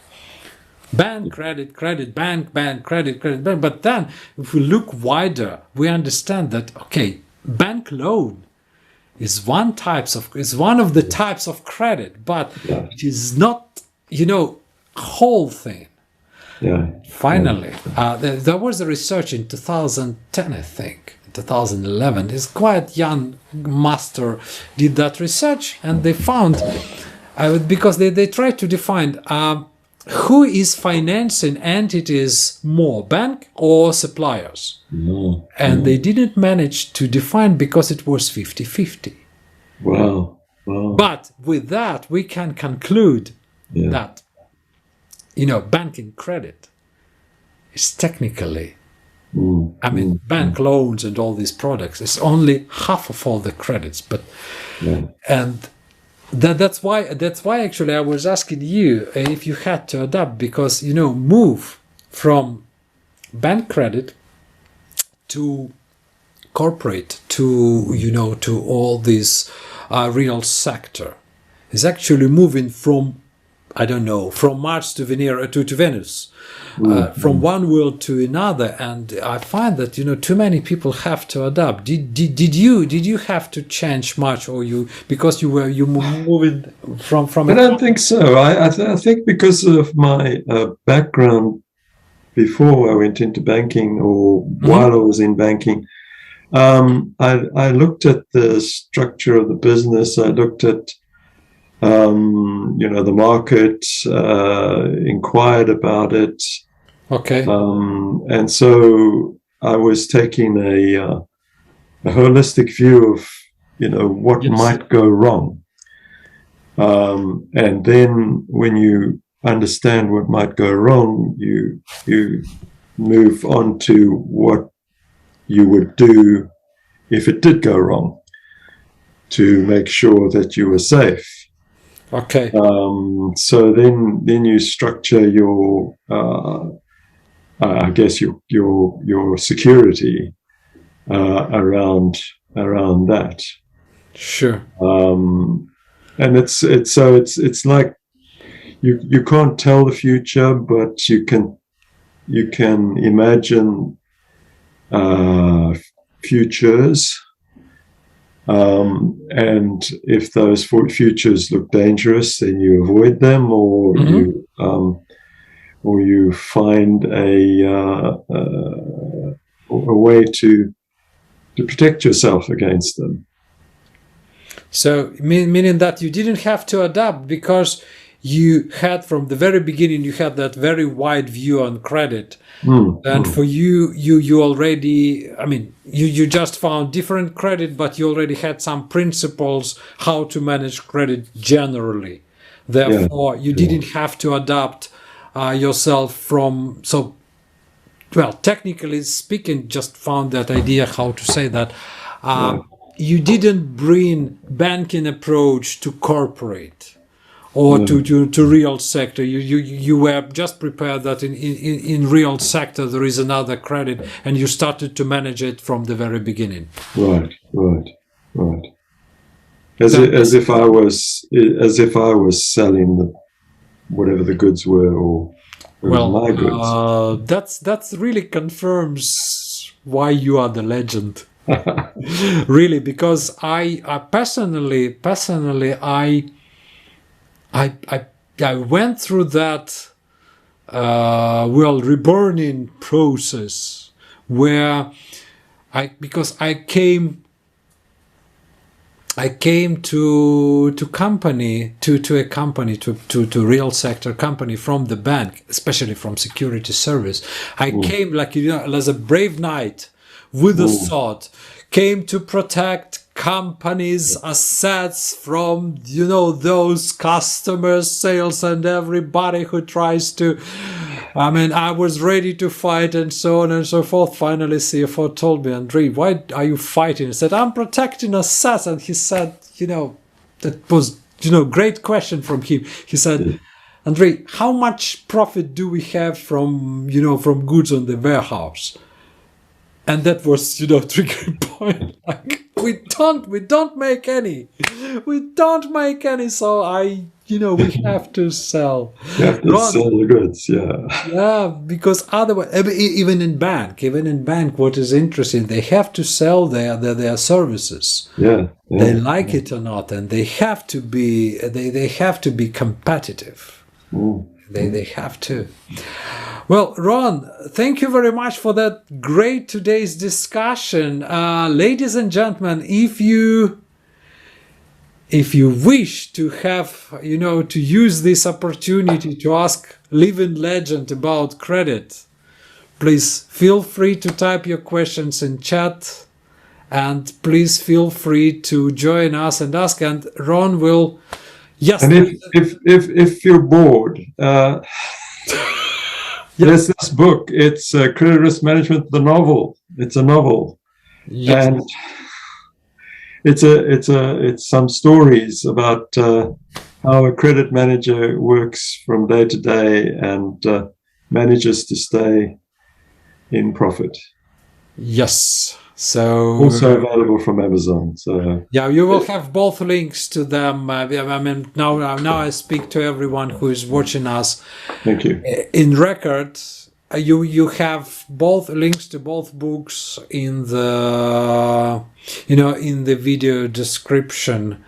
Bank, credit, bank, credit, bank. But then, if we look wider, we understand that, okay, bank loan is one of the types of credit, but it is not, whole thing. Yeah. Finally, there was a research in 2010, I think, 2011. This quite young master did that research, and they found, because they tried to define who is financing entities more, bank or suppliers. And they didn't manage to define, because it was 50-50. Wow. But with that, we can conclude that, banking credit is technically, bank loans and all these products is only half of all the credits. But and that's why actually I was asking you if you had to adapt, because move from bank credit to corporate to all this real sector is actually moving from I don't know, from Mars to Venus, from one world to another, and I find that too many people have to adapt. Did you have to change much, or because you moving from? I don't think so. I think because of my background before I went into banking, or while I was in banking, I looked at the structure of the business. I looked at the market, inquired about it. Okay. And so I was taking a holistic view of, what might go wrong. And then when you understand what might go wrong, you move on to what you would do if it did go wrong, to make sure that you were safe. Okay. So then you structure your, I guess your security around that. Sure. And it's like you can't tell the future, but you can imagine futures. And if those futures look dangerous, then you avoid them, or you find a way to protect yourself against them. So meaning that you didn't have to adapt, because you had, from the very beginning, you had that very wide view on credit. And for you already, you just found different credit, but you already had some principles how to manage credit generally. Therefore, you didn't have to adapt yourself from, technically speaking, just found that idea, how to say that. You didn't bring banking approach to corporate or to real sector. You were just prepared that in real sector there is another credit, and you started to manage it from the very beginning. Right. As if I was selling whatever the goods were, or my goods. That's really confirms why you are the legend. Really, because I personally I went through that reborning process, where because I came to a company, to real sector company from the bank, especially from security service. I came as a brave knight with a sword, came to protect companies' assets from those customers, sales, and everybody who tries to. I was ready to fight, and so on and so forth. Finally, CFO told me, Andrei, why are you fighting? I said, I'm protecting assets. And he said, that was great question from him. He said, Andrei, how much profit do we have from goods on the warehouse? And that was, triggering point. Like, we don't make any. So we have to sell. You have to sell the goods, yeah. Yeah, because otherwise, even in bank, what is interesting, they have to sell their services. Yeah. They like it or not, and they have to be. They have to be competitive. They have to. Well, Ron, thank you very much for that great today's discussion. Ladies and gentlemen, if you wish to have, to use this opportunity to ask living legend about credit, please feel free to type your questions in chat, and please feel free to join us and ask, and Ron will. Yes. And if you're bored, there's this book. It's Credit Risk Management, the novel. It's a novel, and it's some stories about how a credit manager works from day to day and manages to stay in profit. Yes. So Also available from Amazon. So yeah, you will have both links to them. I mean, now I speak to everyone who is watching us. thank you. In record, you have both links to both books in the in the video description.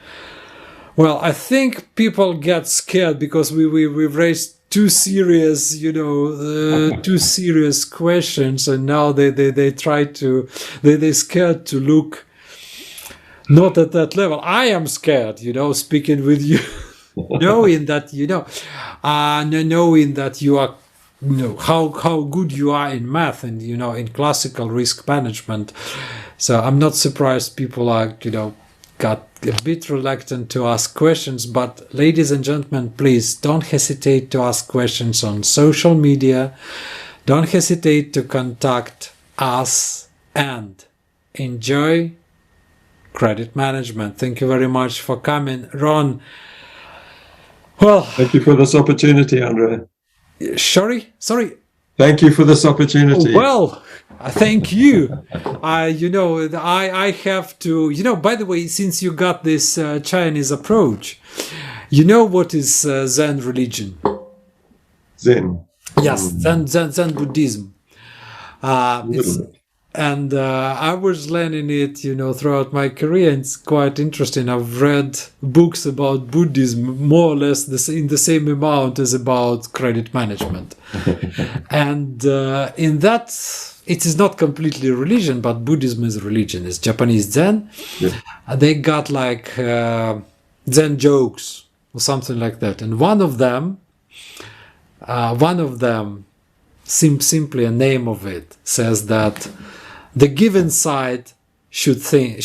Well, I think people get scared because we've raised two serious questions, and now they try to they scared to look not at that level. I am scared, speaking with you, knowing that knowing that you are how good you are in math and in classical risk management. So I'm not surprised people are got a bit reluctant to ask questions. But ladies and gentlemen, please don't hesitate to ask questions on social media. Don't hesitate to contact us, and enjoy credit management. Thank you very much for coming, Ron. Well, thank you for this opportunity, Andre. Sorry. Thank you for this opportunity. Well, thank you. I have to, by the way, since you got this Chinese approach, what is Zen religion? Zen. Yes, Zen Buddhism. And I was learning it, throughout my career. And it's quite interesting. I've read books about Buddhism more or less in the same amount as about credit management. And in that, it is not completely religion, but Buddhism is religion. It's Japanese Zen. Yeah. They got like Zen jokes or something like that. And one of them, simply a name of it, says that the given side should thank.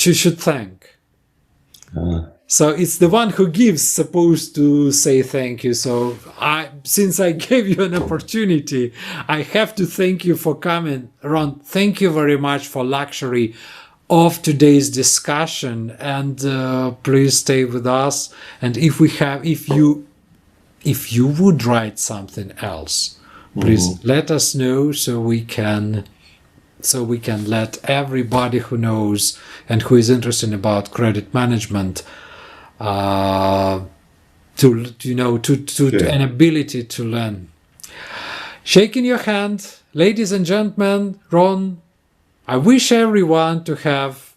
So it's the one who gives supposed to say thank you. So since I gave you an opportunity, I have to thank you for coming. Ron, thank you very much for luxury of today's discussion, and please stay with us. And if you would write something else, please let us know so we can let everybody who knows and who is interested about credit management an ability to learn. Shaking your hand, ladies and gentlemen, Ron, I wish everyone to have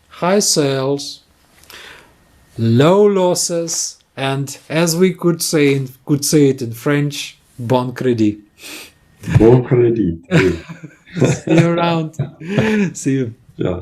high sales, low losses, and as we could say it in French, bon crédit. Bon crédit. See you around. See you. Yeah.